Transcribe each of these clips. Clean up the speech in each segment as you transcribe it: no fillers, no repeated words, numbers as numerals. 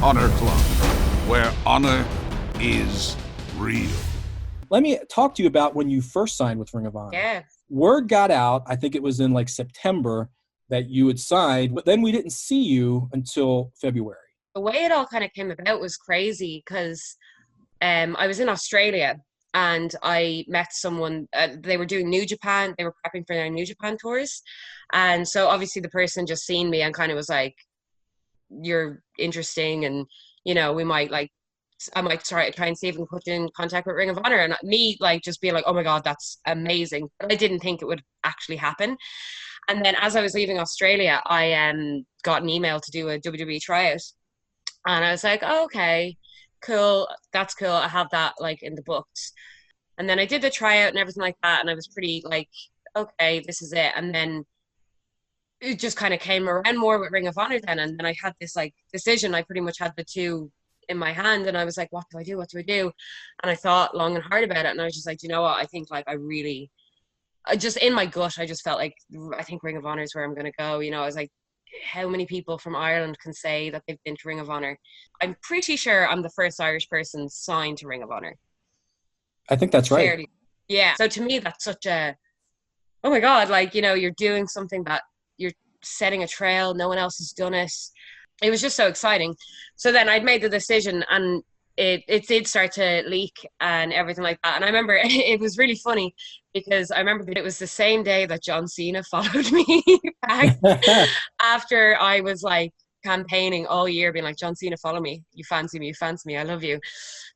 Honor Club, where honor is real. Let me talk to you about when you first signed with Ring of Honor. Yeah. Word got out, I think it was in like September, that you had signed, but then we didn't see you until February. The way it all kind of came about was crazy because I was in Australia and I met someone, they were doing New Japan, they were prepping for their New Japan tours. And so obviously the person just seen me and kind of was like, you're interesting and, you know, I might try and see if I can put you in contact with Ring of Honor. And me, like, just being like, oh my God, that's amazing. But I didn't think it would actually happen. And then as I was leaving Australia, I got an email to do a WWE tryout. And I was like, oh, okay, cool. That's cool. I have that, like, in the books. And then I did the tryout and everything like that. And I was pretty, like, okay, this is it. And then it just kind of came around more with Ring of Honor then. And then I had this, like, decision. I pretty much had the two in my hand and I was like, what do I do? And I thought long and hard about it. And I was just like, you know what? I think like I just in my gut, I just felt like, I think Ring of Honor is where I'm going to go. You know, I was like, how many people from Ireland can say that they've been to Ring of Honor? I'm pretty sure I'm the first Irish person signed to Ring of Honor. I think that's right. Fairly. Yeah. So to me, that's such a, oh my God, like, you know, you're doing something that you're setting a trail. No one else has done it. It was just so exciting. So then I'd made the decision and it did start to leak and everything like that. And I remember it was really funny because I remember it was the same day that John Cena followed me back after I was like campaigning all year being like, John Cena, follow me. You fancy me. I love you.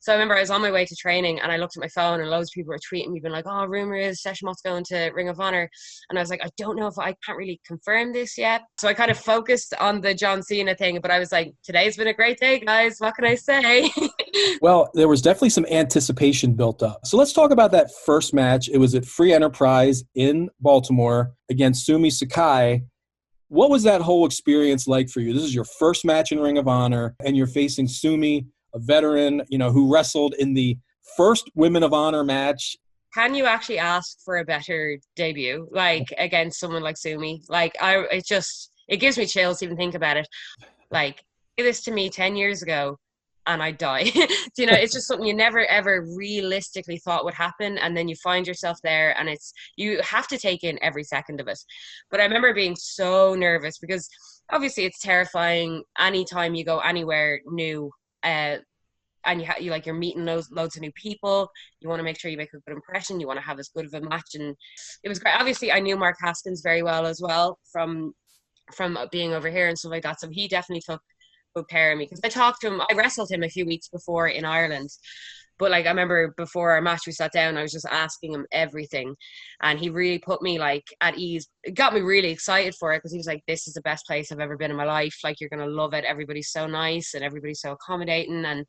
So I remember I was on my way to training and I looked at my phone and loads of people were tweeting me being like, oh, rumor is Session Moth's going to Ring of Honor. And I was like, I don't know if I can't really confirm this yet. So I kind of focused on the John Cena thing, but I was like, today's been a great day, guys. What can I say? Well, there was definitely some anticipation built up. So let's talk about that first match. It was at Free Enterprise in Baltimore against Sumi Sakai. What was that whole experience like for you? This is your first match in Ring of Honor, and you're facing Sumi, a veteran, you know, who wrestled in the first Women of Honor match. Can you actually ask for a better debut, like against someone like Sumi? Like, it gives me chills to even think about it. Like, do this to me 10 years ago, and I die. You know, it's just something you never ever realistically thought would happen, and then you find yourself there, and you have to take in every second of it. But I remember being so nervous because obviously it's terrifying anytime you go anywhere new, and you're meeting loads of new people. You want to make sure you make a good impression. You want to have as good of a match, and it was great. Obviously, I knew Mark Haskins very well as well from being over here and stuff like that. So he definitely took good care of me because I talked to him. I wrestled him a few weeks before in Ireland, but like I remember before our match we sat down, I was just asking him everything, and he really put me like at ease. It got me really excited for it because he was like, this is the best place I've ever been in my life. Like, you're gonna love it. Everybody's so nice and everybody's so accommodating, and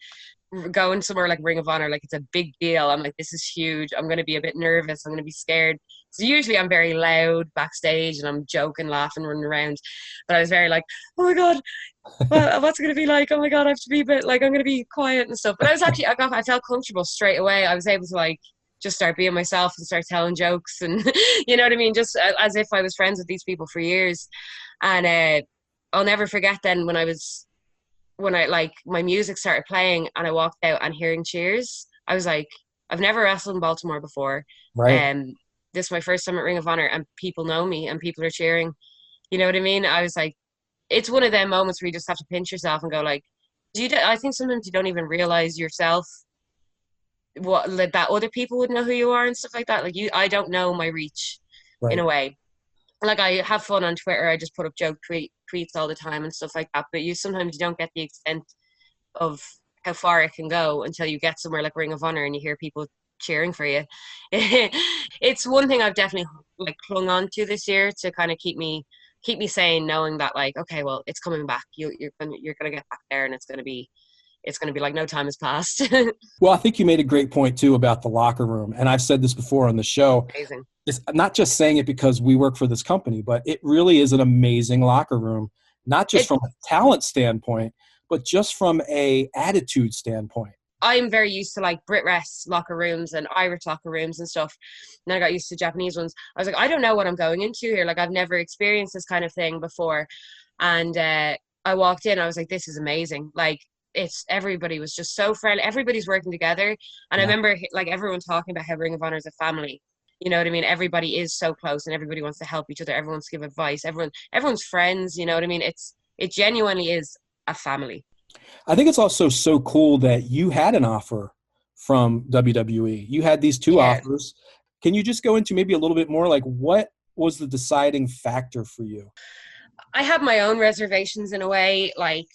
going somewhere like Ring of Honor, like, it's a big deal. I'm like, this is huge. I'm gonna be a bit nervous. I'm gonna be scared. So usually I'm very loud backstage and I'm joking, laughing, running around, but I was very like, oh my God, what's it going to be like? Oh my God, I have to be a bit like, I'm going to be quiet and stuff. But I was actually, I felt comfortable straight away. I was able to like just start being myself and start telling jokes and you know what I mean? Just as if I was friends with these people for years. And I'll never forget then when I like my music started playing and I walked out and hearing cheers. I was like, I've never wrestled in Baltimore before. Right. This is my first time at Ring of Honor and people know me and people are cheering. You know what I mean? I was like, it's one of them moments where you just have to pinch yourself and go like, I think sometimes you don't even realize yourself that other people would know who you are and stuff like that. Like I don't know my reach in a way. Like, I have fun on Twitter. I just put up joke tweets all the time and stuff like that. But sometimes you don't get the extent of how far it can go until you get somewhere like Ring of Honor and you hear people cheering for you. It's one thing I've definitely like clung on to this year to kind of keep me sane, knowing that like, okay, well, it's coming back. You're gonna get back there, and it's gonna be like no time has passed. Well, I think you made a great point too about the locker room, and I've said this before on the show. Amazing. It's not just saying it because we work for this company, but it really is an amazing locker room, not just from a talent standpoint, but just from a attitude standpoint. I'm very used to like Brit Rest locker rooms and Irish locker rooms and stuff. And I got used to Japanese ones. I was like, I don't know what I'm going into here. Like, I've never experienced this kind of thing before. And I walked in, I was like, this is amazing. Like, everybody was just so friendly. Everybody's working together. And I remember like everyone talking about how Ring of Honor is a family. You know what I mean? Everybody is so close and everybody wants to help each other. Everyone's give advice. Everyone's friends. You know what I mean? It genuinely is a family. I think it's also so cool that you had an offer from WWE. You had these two offers. Can you just go into maybe a little bit more, like what was the deciding factor for you? I have my own reservations in a way. Like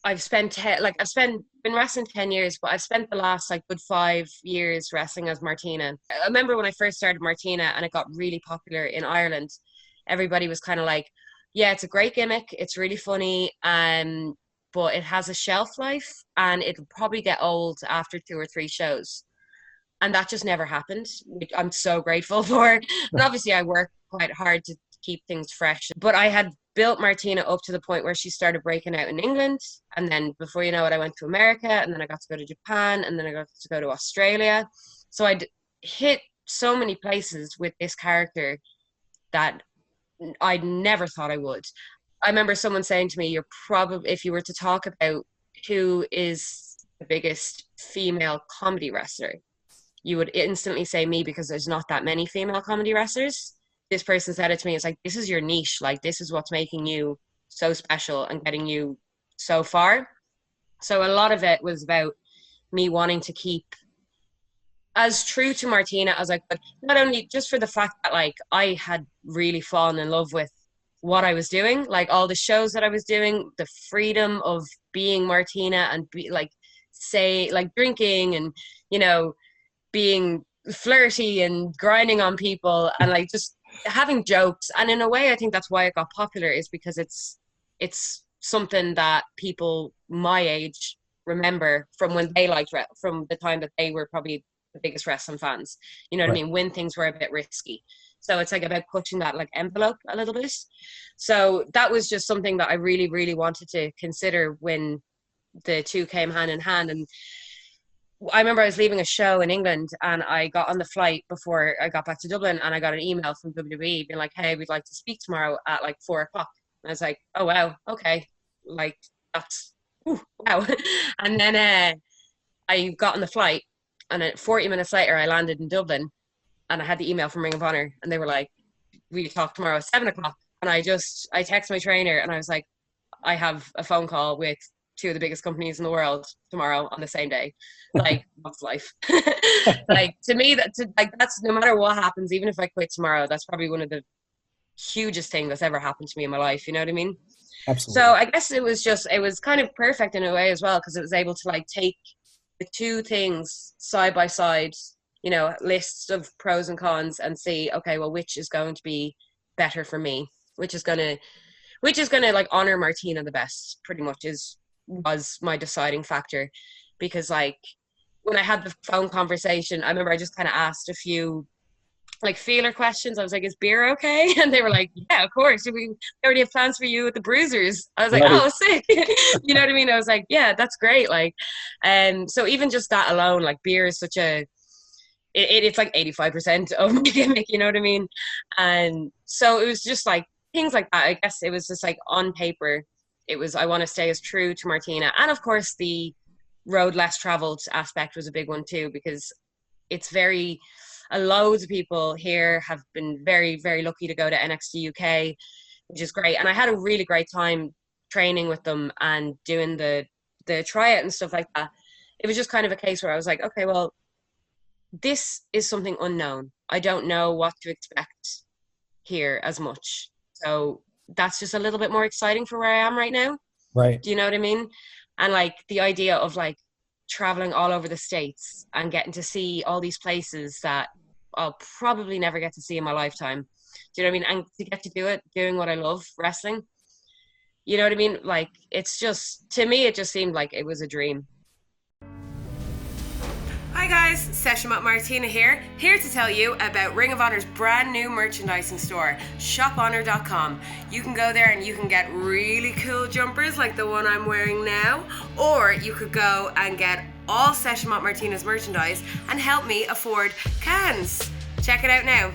I've been wrestling 10 years, but I've spent the last like good 5 years wrestling as Martina. I remember when I first started Martina and it got really popular in Ireland, everybody was kind of like, yeah, it's a great gimmick. It's really funny. But it has a shelf life and it'll probably get old after 2 or 3 shows. And that just never happened, which I'm so grateful for. And obviously I work quite hard to keep things fresh. But I had built Martina up to the point where she started breaking out in England. And then before you know it, I went to America and then I got to go to Japan and then I got to go to Australia. So I'd hit so many places with this character that I never thought I would. I remember someone saying to me, if you were to talk about who is the biggest female comedy wrestler, you would instantly say me because there's not that many female comedy wrestlers. This person said it to me, it's like, this is your niche. Like, this is what's making you so special and getting you so far. So a lot of it was about me wanting to keep as true to Martina as I could, not only just for the fact that like I had really fallen in love with what I was doing, like all the shows that I was doing, the freedom of being Martina and drinking and, you know, being flirty and grinding on people and like just having jokes. And in a way, I think that's why it got popular, is because it's something that people my age remember from when they from the time that they were probably the biggest wrestling fans. You know what I mean? When things were a bit risky. So it's like about pushing that like envelope a little bit. So that was just something that I really, really wanted to consider when the two came hand in hand. And I remember I was leaving a show in England and I got on the flight before I got back to Dublin and I got an email from WWE being like, hey, we'd like to speak tomorrow at like 4:00. And I was like, oh, wow. Okay. Like that's, wow. And then I got on the flight and 40 minutes later I landed in Dublin and I had the email from Ring of Honor and they were like, we talk tomorrow at 7:00. And I texted my trainer and I was like, I have a phone call with 2 of the biggest companies in the world tomorrow on the same day. Like, what's life? Like, to me, that's no matter what happens, even if I quit tomorrow, that's probably one of the hugest things that's ever happened to me in my life. You know what I mean? Absolutely. So I guess it was kind of perfect in a way as well, because it was able to like take the 2 things side by side, you know, lists of pros and cons and see, okay, well, which is going to be better for me? Which is gonna like honor Martina the best, pretty much was my deciding factor. Because like when I had the phone conversation, I remember I just kind of asked a few like feeler questions. I was like, is beer okay? And they were like, yeah, of course. We already have plans for you at the Bruisers. I was like, oh, sick. You know what I mean? I was like, yeah, that's great. Like, so even just that alone, like beer is such it's like 85% of my gimmick, you know what I mean? And so it was just like things like that. I guess it was just like on paper, I want to stay as true to Martina. And of course the road less traveled aspect was a big one too, because it's loads of people here have been very, very lucky to go to NXT UK, which is great. And I had a really great time training with them and doing the tryout and stuff like that. It was just kind of a case where I was like, okay, well, this is something unknown. I don't know what to expect here as much. So that's just a little bit more exciting for where I am right now. Right. Do you know what I mean? And like the idea of like traveling all over the States and getting to see all these places that I'll probably never get to see in my lifetime. Do you know what I mean? And to get to do it, doing what I love, wrestling. You know what I mean? Like, it's just, to me, it just seemed like it was a dream. Hi guys, Session Moth Martina here to tell you about Ring of Honor's brand new merchandising store, shophonor.com. You can go there and you can get really cool jumpers like the one I'm wearing now, or you could go and get all Session Moth Martina's merchandise and help me afford cans. Check it out now.